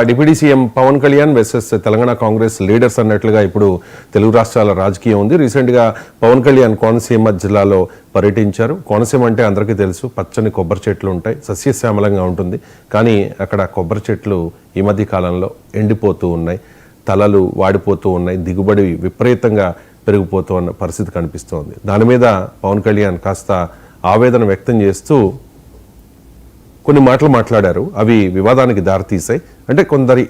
Deputy CM Pavan Kalyan versus Telangana Congress leaders అన్నట్లుగా ఇప్పుడు తెలుగు రాష్ట్రాల రాజకీయం ఉంది. రీసెంట్గా పవన్ కళ్యాణ్ కోనసీమ జిల్లాలో పర్యటించారు. కోనసీమ అంటే అందరికీ తెలుసు, పచ్చని కొబ్బరి చెట్లు ఉంటాయి, సస్యశ్యామలంగా ఉంటుంది. కానీ అక్కడ కొబ్బరి చెట్లు ఈ మధ్య కాలంలో ఎండిపోతూ ఉన్నాయి, తలలు వాడిపోతూ ఉన్నాయి, దిగుబడి విపరీతంగా పెరిగిపోతూ ఉన్న పరిస్థితి కనిపిస్తోంది. దాని మీద పవన్ కళ్యాణ్ కాస్త ఆవేదన వ్యక్తం చేస్తూ కొన్ని మాటలు మాట్లాడారు. అవి వివాదానికి దారితీశాయి. అంటే కొందరి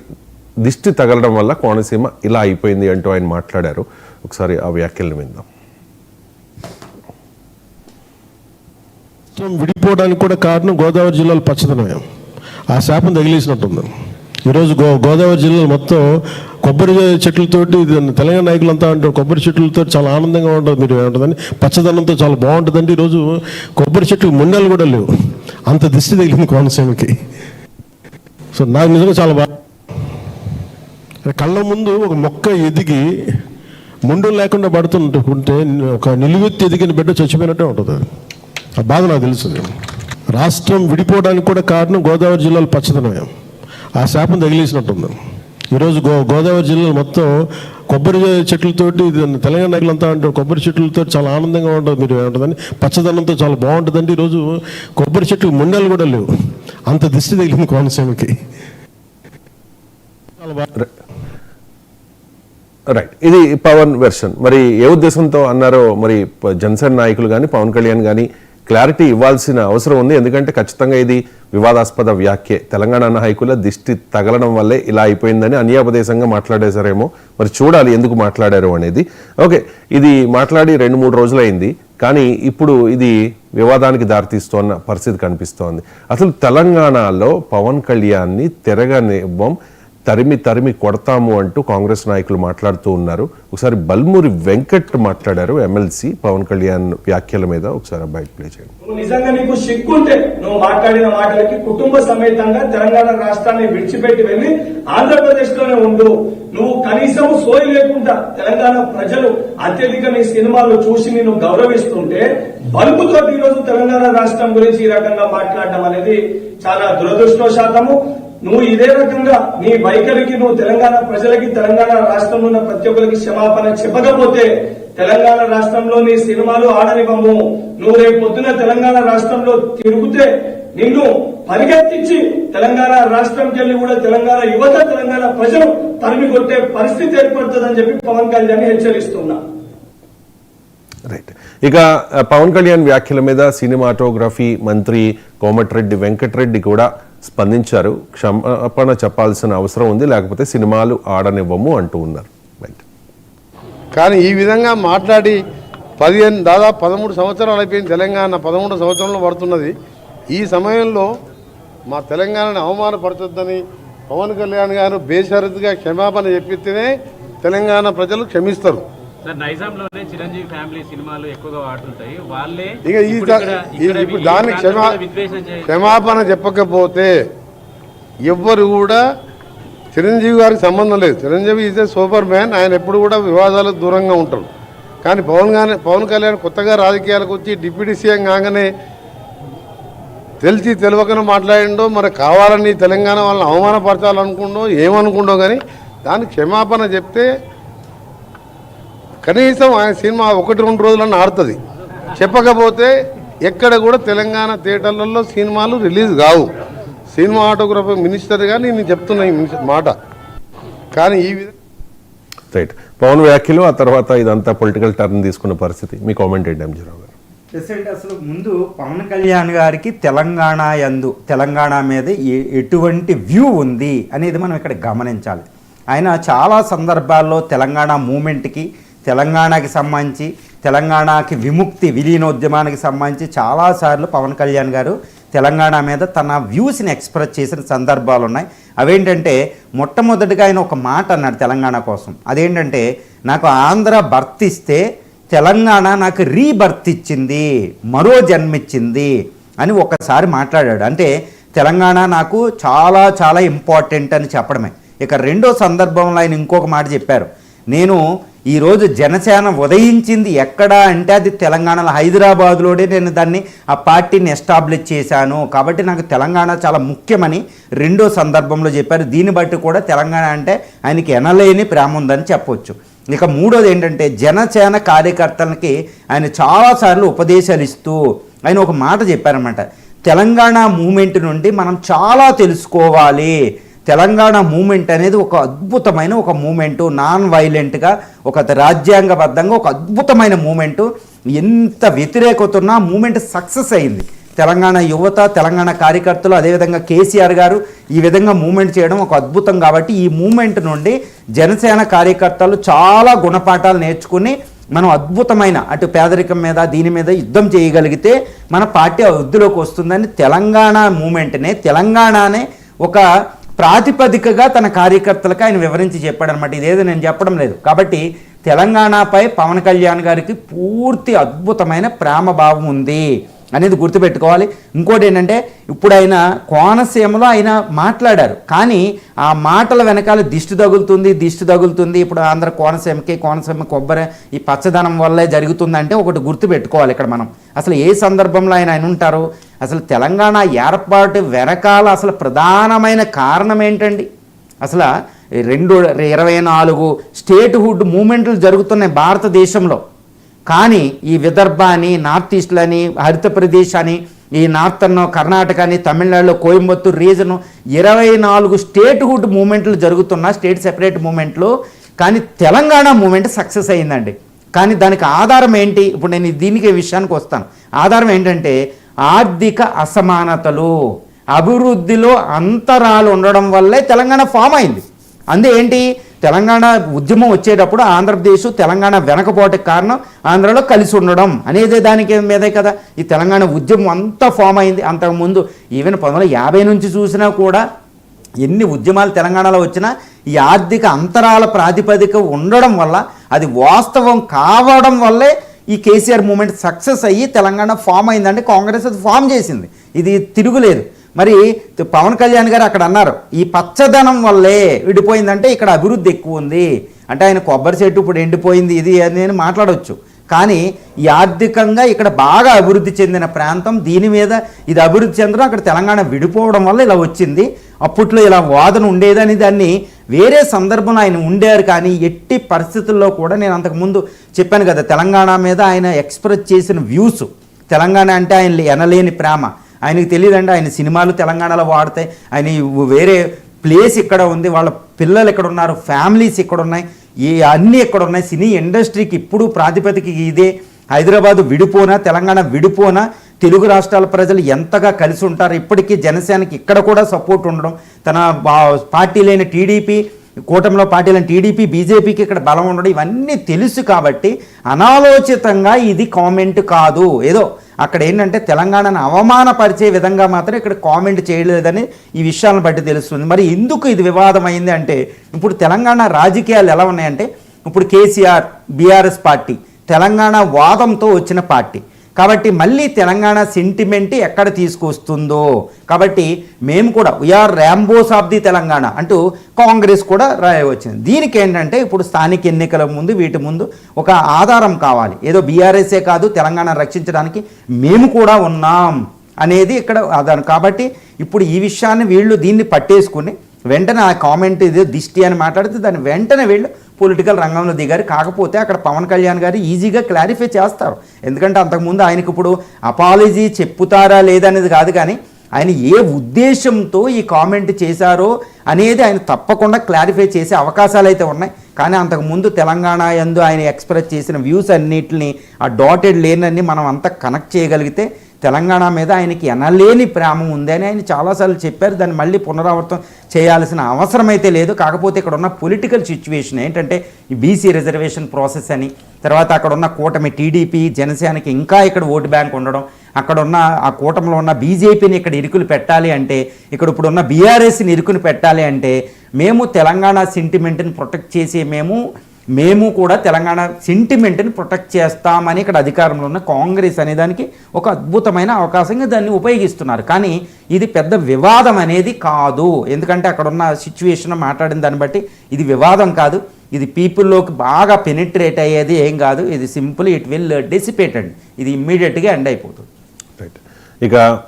దిష్టి తగలడం వల్ల కోనసీమ ఇలా అయిపోయింది అంటూ ఆయన మాట్లాడారు. ఒకసారి ఆ వ్యాఖ్యలను విందాం. విడిపోవడానికి కూడా కారణం గోదావరి జిల్లాలో పచ్చదనం, ఆ శాపం తగిలేసినట్టుంది. ఈరోజు గోదావరి జిల్లాలో మొత్తం కొబ్బరి చెట్లతోటి తెలంగాణ నాయకులంతా అంటారు కొబ్బరి చెట్లతో చాలా ఆనందంగా ఉంటుంది, మీరు ఏమంటుందని పచ్చదనంతో చాలా బాగుంటుందండి. ఈరోజు కొబ్బరి చెట్లు ముండలు కూడా లేవు, అంత దిష్టి తగిలింది కోనసీమకి. సో నాకు నిజంగా చాలా బాగా కళ్ళ ముందు ఒక మొక్క ఎదిగి ముండు లేకుండా పడుతుంటే ఒక నిలువెత్తి ఎదిగిన బిడ్డ చచ్చిపోయినట్టే ఉంటుంది. ఆ బాధ నాకు తెలుసు. రాష్ట్రం విడిపోవడానికి కూడా కారణం గోదావరి జిల్లాలో పచ్చదనం, ఆ శాపం తగిలేసినట్టుంది. ఈరోజు గోదావరి జిల్లాలో మొత్తం కొబ్బరి చెట్లతోటి తెలంగాణ నాయకులంతా అంటారు కొబ్బరి చెట్లతో చాలా ఆనందంగా ఉంటుంది, మీరు ఏమంటుందని పచ్చదనంతో చాలా బాగుంటుందండి. ఈరోజు కొబ్బరి చెట్లు ముండలు కూడా లేవు, అంత దిష్టి తగిలింది కోనసీమకి. రైట్, ఇది పవన్ వెర్షన్. మరి ఏ ఉద్దేశంతో అన్నారో మరి జనసేన నాయకులు కానీ పవన్ కళ్యాణ్ కానీ క్లారిటీ ఇవ్వాల్సిన అవసరం ఉంది. ఎందుకంటే ఖచ్చితంగా ఇది వివాదాస్పద వ్యాఖ్యే. తెలంగాణ నాయకుల దిష్టి తగలడం వల్లే ఇలా అయిపోయిందని అన్యాపదేశంగా మాట్లాడేశారేమో, మరి చూడాలి ఎందుకు మాట్లాడారు అనేది. ఓకే, ఇది మాట్లాడి 2-3 రోజులైంది, కానీ ఇప్పుడు ఇది వివాదానికి దారితీస్తోన్న పరిస్థితి కనిపిస్తోంది. అసలు తెలంగాణలో పవన్ కళ్యాణ్ని తిరగనివ్వం, తరిమి కొడతాము అంటూ కాంగ్రెస్ నాయకులు మాట్లాడుతూ ఉన్నారు. ఒకసారి బల్మూరి వెంకట్ మాట్లాడారు, ఎమ్మెల్సీ పవన్ కళ్యాణ్ వ్యాఖ్యల మీద. ఒకసారి బయట ప్లే చేయండి. నిజంగా నీకు సిగ్గుంటే నువ్వు మాట్లాడిన మాటలకి కుటుంబ సమేతంగా తెలంగాణ రాష్ట్రాన్ని విడిచిపెట్టి వెళ్లి ఆంధ్రప్రదేశ్ లోనే ఉండు. నువ్వు కనీసం సోయి లేకుండా తెలంగాణ ప్రజలు అత్యధిక నీ సినిమాలు చూసి నేను గౌరవిస్తుంటే బల్బుతో ఈ రోజు తెలంగాణ రాష్ట్రం గురించి ఈ రకంగా మాట్లాడడం అనేది చాలా దురదృష్టవశాత్తము. నువ్వు ఇదే రకంగా నీ వైఖరికి నువ్వు తెలంగాణ ప్రజలకి తెలంగాణ రాష్ట్రంలో ఉన్న ప్రతి ఒక్కరికి క్షమాపణ చెప్పకపోతే తెలంగాణ రాష్ట్రంలో నీ సినిమాలు ఆడనివ్వము. నువ్వు రేపు పొద్దున తెలంగాణ రాష్ట్రంలో తిరుగుతే నిన్ను పరిగెత్తించి తెలంగాణ రాష్ట్రంకి వెళ్లి కూడా తెలంగాణ యువత తెలంగాణ ప్రజలు తరిమి కొట్టే పరిస్థితి ఏర్పడుతుందని చెప్పి పవన్ కళ్యాణ్ హెచ్చరిస్తున్నా. రైట్, ఇక పవన్ కళ్యాణ్ వ్యాఖ్యల మీద సినిమాటోగ్రఫీ మంత్రి కోమటిరెడ్డి వెంకటరెడ్డి కూడా స్పందించారు. క్షమాపణ చెప్పాల్సిన అవసరం ఉంది, లేకపోతే సినిమాలు ఆడనివ్వము అంటూ ఉన్నారు. కానీ ఈ విధంగా మాట్లాడి దాదాపు 13 సంవత్సరాలు అయిపోయింది. తెలంగాణ 13 సంవత్సరంలో పడుతున్నది. ఈ సమయంలో మా తెలంగాణను అవమానపరచొద్దని పవన్ కళ్యాణ్ గారు బేషరతుగా క్షమాపణ చెప్పితేనే తెలంగాణ ప్రజలు క్షమిస్తారు. ఇప్పుడు దానికి క్షమాపణ చెప్పకపోతే ఎవ్వరు కూడా చిరంజీవి గారికి సంబంధం లేదు. Chiranjeevi is a super man, ఆయన ఎప్పుడు కూడా వివాదాలకు దూరంగా ఉంటాడు. కానీ పవన్ కళ్యాణ్ కొత్తగా రాజకీయాలకు వచ్చి డిప్యూటీ సీఎం కాగానే తెలిసి తెలియకనే మాట్లాడిండో, మరి కావాలని తెలంగాణ వాళ్ళని అవమానపరచాలనుకుండో ఏమనుకుండో, కానీ దానికి క్షమాపణ చెప్తే కనీసం ఆయన సినిమా 1-2 రోజులన్నా ఆడుతుంది. చెప్పకపోతే ఎక్కడ కూడా తెలంగాణ థియేటర్లలో సినిమాలు రిలీజ్ కావు. సినిమాటోగ్రఫీ మినిస్టర్గా నేను చెప్తున్నా ఈ మాట. కానీ ఈ విధంగా రైట్, పవన్ వ్యాఖ్యలు ఆ తర్వాత ఇదంతా పొలిటికల్ టర్న్ తీసుకున్న పరిస్థితి. మీ కామెంట్ ఏంటి ఎంజీరావు గారు? అసలు ముందు పవన్ కళ్యాణ్ గారికి తెలంగాణ మీద ఎటువంటి వ్యూ ఉంది అనేది మనం ఇక్కడ గమనించాలి. ఆయన చాలా సందర్భాల్లో తెలంగాణ మూమెంట్కి, తెలంగాణకి సంబంధించి, తెలంగాణకి విలీనోద్యమానికి సంబంధించి చాలాసార్లు పవన్ కళ్యాణ్ గారు తెలంగాణ మీద తన వ్యూస్ని ఎక్స్ప్రెస్ చేసిన సందర్భాలు ఉన్నాయి. అవేంటంటే మొట్టమొదటిగా ఆయన ఒక మాట అన్నాడు తెలంగాణ కోసం. అదేంటంటే, నాకు ఆంధ్ర బర్త్ ఇస్తే తెలంగాణ నాకు రీబర్త్ ఇచ్చింది, మరో జన్మిచ్చింది అని ఒకసారి మాట్లాడాడు. అంటే తెలంగాణ నాకు చాలా చాలా ఇంపార్టెంట్ అని చెప్పడమే. ఇక రెండో సందర్భంలో ఆయన ఇంకొక మాట చెప్పారు, నేను ఈరోజు జనసేన ఉదయించింది ఎక్కడ అంటే అది తెలంగాణలో హైదరాబాద్లోనే నేను దాన్ని ఆ పార్టీని ఎస్టాబ్లిష్ చేశాను, కాబట్టి నాకు తెలంగాణ చాలా ముఖ్యమని రెండో సందర్భంలో చెప్పారు. దీన్ని బట్టి కూడా తెలంగాణ అంటే ఆయనకి ఎనలేని ప్రేమ ఉందని చెప్పొచ్చు. ఇక మూడోది ఏంటంటే జనసేన కార్యకర్తలకి ఆయన చాలాసార్లు ఉపదేశాలు ఇస్తూ ఆయన ఒక మాట చెప్పారన్నమాట. తెలంగాణ మూమెంట్ నుండి మనం చాలా తెలుసుకోవాలి. తెలంగాణ మూమెంట్ అనేది ఒక అద్భుతమైన ఒక మూమెంటు, నాన్ వైలెంట్గా ఒక రాజ్యాంగబద్ధంగా ఒక అద్భుతమైన మూమెంటు. ఎంత వ్యతిరేకత ఉన్నా మూమెంట్ సక్సెస్ అయింది. తెలంగాణ యువత, తెలంగాణ కార్యకర్తలు, అదేవిధంగా కేసీఆర్ గారు ఈ విధంగా మూమెంట్ చేయడం ఒక అద్భుతం. కాబట్టి ఈ మూమెంట్ నుండి జనసేన కార్యకర్తలు చాలా గుణపాఠాలు నేర్చుకుని మనం అద్భుతమైన అటు పేదరికం మీద దీని మీద యుద్ధం చేయగలిగితే మన పార్టీ వృద్ధిలోకి వస్తుందని తెలంగాణ మూమెంట్నే, తెలంగాణనే ఒక ప్రాతిపదికగా తన కార్యకర్తలకు ఆయన వివరించి చెప్పాడనమాట. ఇదేదో నేను చెప్పడం లేదు. కాబట్టి తెలంగాణపై పవన్ కళ్యాణ్ గారికి పూర్తి అద్భుతమైన ప్రేమ భావం ఉంది అనేది గుర్తుపెట్టుకోవాలి. ఇంకోటి ఏంటంటే ఇప్పుడు ఆయన కోనసీమలో ఆయన మాట్లాడారు, కానీ ఆ మాటల వెనకాల దిష్టి తగులుతుంది. ఇప్పుడు ఆంధ్ర కోనసీమ కొబ్బరి ఈ పచ్చదనం వల్లే జరుగుతుందంటే ఒకటి గుర్తుపెట్టుకోవాలి ఇక్కడ మనం. అసలు ఏ సందర్భంలో ఆయన ఉంటారు? అసలు తెలంగాణ ఏర్పాటు వెనకాల అసలు ప్రధానమైన కారణం ఏంటండి? అసలు 24 స్టేట్ హుడ్ మూమెంట్లు జరుగుతున్నాయి భారతదేశంలో. కానీ ఈ విదర్భ అని, నార్త్ ఈస్ట్లని, హరిత ప్రదేశ్ అని, ఈ నార్థన్ కర్ణాటక అని, తమిళనాడులో కోయంబత్తూరు రీజను 24 స్టేట్ హుడ్ మూమెంట్లు జరుగుతున్న స్టేట్ సెపరేట్ మూమెంట్లు. కానీ తెలంగాణ మూమెంట్ సక్సెస్ అయ్యిందండి. కానీ దానికి ఆధారం ఏంటి? ఇప్పుడు నేను దీనికి విషయానికి వస్తాను. ఆధారం ఏంటంటే ఆర్థిక అసమానతలు, అభివృద్ధిలో అంతరాలు ఉండడం వల్లే తెలంగాణ ఫామ్ అయింది. అందే ఏంటి? తెలంగాణ ఉద్యమం వచ్చేటప్పుడు ఆంధ్రప్రదేశ్ తెలంగాణ వెనకపోవటానికి కారణం ఆంధ్రలో కలిసి ఉండడం అనేది దానికి మీదే కదా ఈ తెలంగాణ ఉద్యమం అంతా ఫామ్ అయింది. అంతకుముందు ఈవెన్ 1950 నుంచి చూసినా కూడా ఎన్ని ఉద్యమాలు తెలంగాణలో వచ్చినా ఈ ఆర్థిక అంతరాల ప్రాతిపదిక ఉండడం వల్ల, అది వాస్తవం కావడం వల్లే ఈ కేసీఆర్ మూమెంట్ సక్సెస్ అయ్యి తెలంగాణ ఫామ్ అయిందంటే కాంగ్రెస్ అది ఫామ్ చేసింది. ఇది తిరుగులేదు. మరి పవన్ కళ్యాణ్ గారు అక్కడ అన్నారు ఈ పచ్చదనం వల్లే విడిపోయిందంటే ఇక్కడ అభివృద్ధి ఎక్కువ ఉంది అంటే ఆయన కొబ్బరి చెట్టు ఇప్పుడు ఎండిపోయింది ఇది అని నేను మాట్లాడవచ్చు. కానీ ఈ ఆర్థికంగా ఇక్కడ బాగా అభివృద్ధి చెందిన ప్రాంతం, దీని మీద ఇది అభివృద్ధి చెందడం, అక్కడ తెలంగాణ విడిపోవడం వల్ల ఇలా వచ్చింది. అప్పట్లో ఇలా వాదన ఉండేదని దాన్ని వేరే సందర్భంలో ఆయన ఉండారు. కానీ ఎట్టి పరిస్థితుల్లో కూడా నేను అంతకుముందు చెప్పాను కదా తెలంగాణ మీద ఆయన ఎక్స్ప్రెస్ చేసిన వ్యూస్, తెలంగాణ అంటే ఆయన ఎనలేని ప్రేమ. ఆయనకు తెలియదండి, ఆయన సినిమాలు తెలంగాణలో వాడతాయి, ఆయన వేరే ప్లేస్ ఇక్కడ ఉంది, వాళ్ళ పిల్లలు ఇక్కడ ఉన్నారు, ఫ్యామిలీస్ ఇక్కడ ఉన్నాయి, అన్నీ ఇక్కడ ఉన్నాయి. సినీ ఇండస్ట్రీకి ఇప్పుడు ప్రాతిపదిక ఇదే. హైదరాబాదు విడిపోనా, తెలంగాణ విడిపోనా తెలుగు రాష్ట్రాల ప్రజలు ఎంతగా కలిసి ఉంటారు. ఇప్పటికీ జనసేనకి ఇక్కడ కూడా సపోర్ట్ ఉండడం, తన పార్టీ లేని టీడీపీ, కూటమిలో పార్టీలను టీడీపీ, బీజేపీకి ఇక్కడ బలం ఉండడం, ఇవన్నీ తెలుసు. కాబట్టి అనాలోచితంగా ఇది కామెంట్ కాదు. ఏదో అక్కడ ఏంటంటే తెలంగాణను అవమానపరిచే విధంగా మాత్రం ఇక్కడ కామెంట్ చేయలేదని ఈ విషయాలను బట్టి తెలుస్తుంది. మరి ఎందుకు ఇది వివాదం అయింది అంటే ఇప్పుడు తెలంగాణ రాజకీయాలు ఎలా ఉన్నాయంటే ఇప్పుడు కేసీఆర్ బీఆర్ఎస్ పార్టీ తెలంగాణ వాదంతో వచ్చిన పార్టీ. కాబట్టి మళ్ళీ తెలంగాణ సెంటిమెంట్ ఎక్కడ తీసుకొస్తుందో, కాబట్టి మేము కూడా వీఆర్ ర్యాంబోస్ ఆఫ్ ది తెలంగాణ అంటూ కాంగ్రెస్ కూడా రాయవచ్చింది. దీనికి ఏంటంటే ఇప్పుడు స్థానిక ఎన్నికల ముందు వీటి ముందు ఒక ఆధారం కావాలి. ఏదో బీఆర్ఎస్ఏ కాదు తెలంగాణ రక్షించడానికి మేము కూడా ఉన్నాం అనేది ఇక్కడ ఆధారం. కాబట్టి ఇప్పుడు ఈ విషయాన్ని వీళ్ళు దీన్ని పట్టేసుకుని వెంటనే ఆ కామెంట్ ఇది దిష్టి అని మాట్లాడితే దాన్ని వెంటనే వీళ్ళు పొలిటికల్ రంగంలో దిగారు. కాకపోతే అక్కడ పవన్ కళ్యాణ్ గారు ఈజీగా క్లారిఫై చేస్తారు. ఎందుకంటే అంతకుముందు ఆయనకు ఇప్పుడు అపాలజీ చెప్పుతారా లేదనేది కాదు, కానీ ఆయన ఏ ఉద్దేశంతో ఈ కామెంట్ చేశారో అనేది ఆయన తప్పకుండా క్లారిఫై చేసే అవకాశాలు అయితే ఉన్నాయి. కానీ అంతకుముందు తెలంగాణ యందు ఆయన ఎక్స్ప్రెస్ చేసిన వ్యూస్ అన్నిటిని ఆ డాటెడ్ లేనన్ని మనం అంతా కనెక్ట్ చేయగలిగితే తెలంగాణ మీద ఆయనకి ఎనలేని ప్రేమ ఉంది అని ఆయన చాలాసార్లు చెప్పారు. దాన్ని మళ్ళీ పునరావృతం చేయాల్సిన అవసరం అయితే లేదు. కాకపోతే ఇక్కడ ఉన్న పొలిటికల్ సిచ్యువేషన్ ఏంటంటే ఈ బీసీ రిజర్వేషన్ ప్రాసెస్ అని, తర్వాత అక్కడ ఉన్న కూటమి టీడీపీ జనసేనకి ఇంకా ఇక్కడ ఓటు బ్యాంక్ ఉండడం, అక్కడ ఉన్న ఆ కూటమిలో ఉన్న బీజేపీని ఇక్కడ ఇరుకులు పెట్టాలి అంటే, ఇక్కడ ఇప్పుడు ఉన్న బీఆర్ఎస్ని ఇరుకుని పెట్టాలి అంటే మేము తెలంగాణ సెంటిమెంట్ని ప్రొటెక్ట్ చేసి మేము కూడా తెలంగాణ సెంటిమెంట్ని ప్రొటెక్ట్ చేస్తామని ఇక్కడ అధికారంలో ఉన్న కాంగ్రెస్ అనేదానికి ఒక అద్భుతమైన అవకాశంగా దాన్ని ఉపయోగిస్తున్నారు. కానీ ఇది పెద్ద వివాదం అనేది కాదు. ఎందుకంటే అక్కడ ఉన్న సిచ్యువేషన్ మాట్లాడిన దాన్ని బట్టి ఇది వివాదం కాదు. ఇది పీపుల్లోకి బాగా పెనిట్రేట్ అయ్యేది ఏం కాదు. ఇది సింపుల్ ఇట్ విల్ డిసిపేట్ అండి. ఇది ఇమ్మీడియట్గా ఎండ్ అయిపోతుంది. రైట్. ఇక